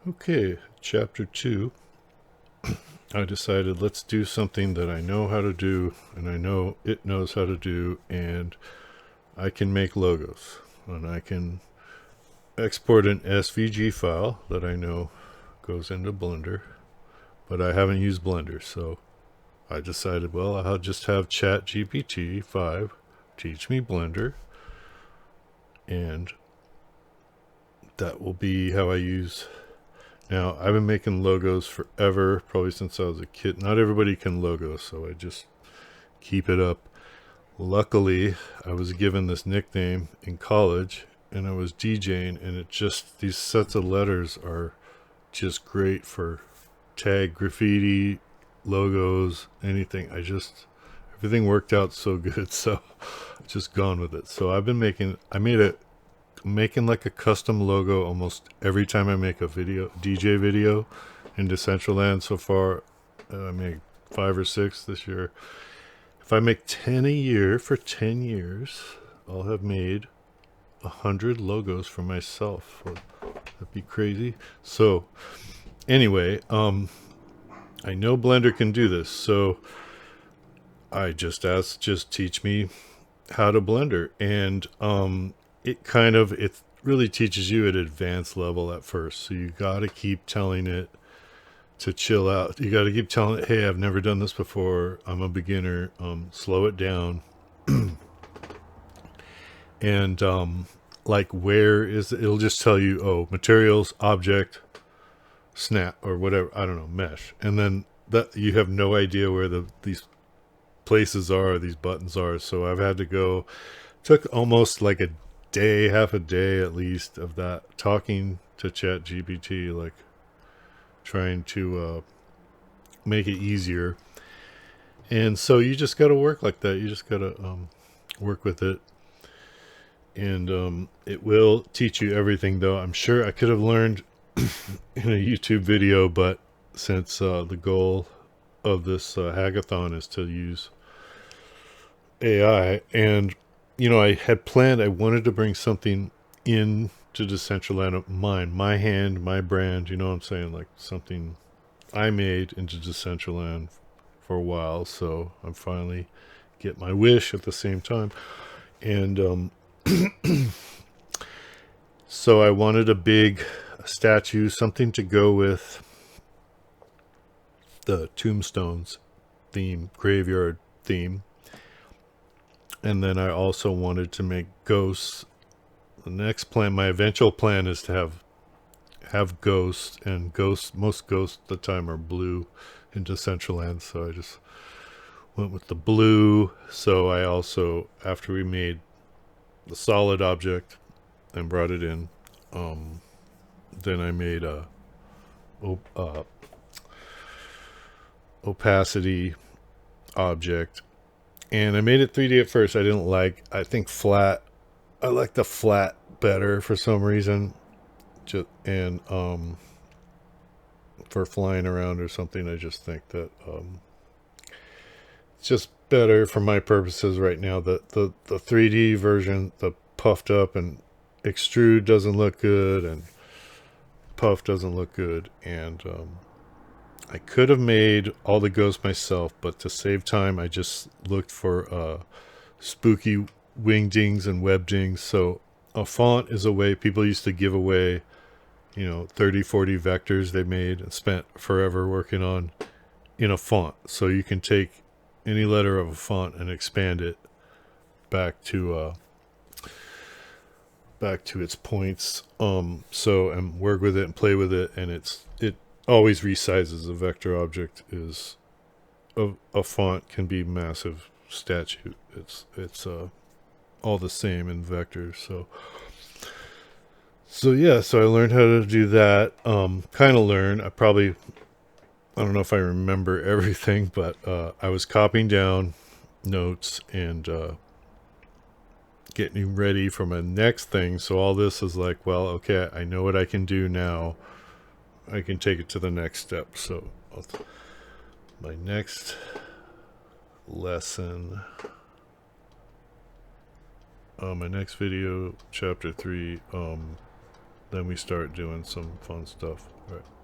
Okay, chapter 2. I decided let's do something that I know how to do, and I know it knows how to do, and I can make logos. And I can export an SVG file that I know goes into Blender, but I haven't used Blender, so I decided, well, I'll just have GPT5 teach me Blender, and that will be how I use. Now, I've been making logos forever, probably since I was a kid. Not everybody can logo, so I just keep it up. Luckily, I was given this nickname in college, and I was DJing, and these sets of letters are just great for tag, graffiti, logos, anything. Everything worked out so good, so I've just gone with it. So making like a custom logo almost every time I make a DJ video in Decentraland so far. I made 5 or 6 this year. If I make 10 a year for 10 years, I'll have made 100 logos for myself. That'd be crazy. So anyway, I know Blender can do this, so I just asked, just teach me how to Blender. And it really teaches you at advanced level at first. So you got to keep telling it to chill out. You got to keep telling it, hey, I've never done this before. I'm a beginner. Slow it down. And where is it? It'll just tell you, oh, materials, object, snap, or whatever. I don't know, mesh. And then that you have no idea where these places are, these buttons are. So I've had to go. Took almost like a day, half a day at least, of that talking to ChatGPT, like trying to make it easier. And so you just got to work like that. You just got to work with it. And it will teach you everything, though. I'm sure I could have learned in a YouTube video, but since the goal of this hackathon is to use AI, and I had planned, I wanted to bring something in to Decentraland of mine, my hand, my brand, you know what I'm saying? Like something I made into Decentraland for a while, so I'm finally get my wish at the same time. And so I wanted a big statue, something to go with the tombstones theme, graveyard theme. And then I also wanted to make ghosts. The next plan, my eventual plan, is to have ghosts, and most ghosts at the time are blue in Decentraland, so I just went with the blue. So I also, after we made the solid object and brought it in, then I made a opacity object, and I made it 3D at first. I think flat. I like the flat better for some reason. And for flying around or something, I just think that it's just better for my purposes right now. The 3D version, the puffed up and extrude doesn't look good, and puff doesn't look good. And I could have made all the ghosts myself, but to save time, I just looked for spooky wingdings and webdings. So a font is a way people used to give away, 30, 40 vectors they made and spent forever working on in a font. So you can take any letter of a font and expand it back to its points. And work with it and play with it, and it always resizes. A vector object is a font can be massive statute. It's all the same in vectors. So yeah, so I learned how to do that. Kind of learn. I don't know if I remember everything, but I was copying down notes and getting ready for my next thing. So all this is like, well, okay, I know what I can do now. I can take it to the next step. So my next lesson, my next video, chapter 3, then we start doing some fun stuff. All right.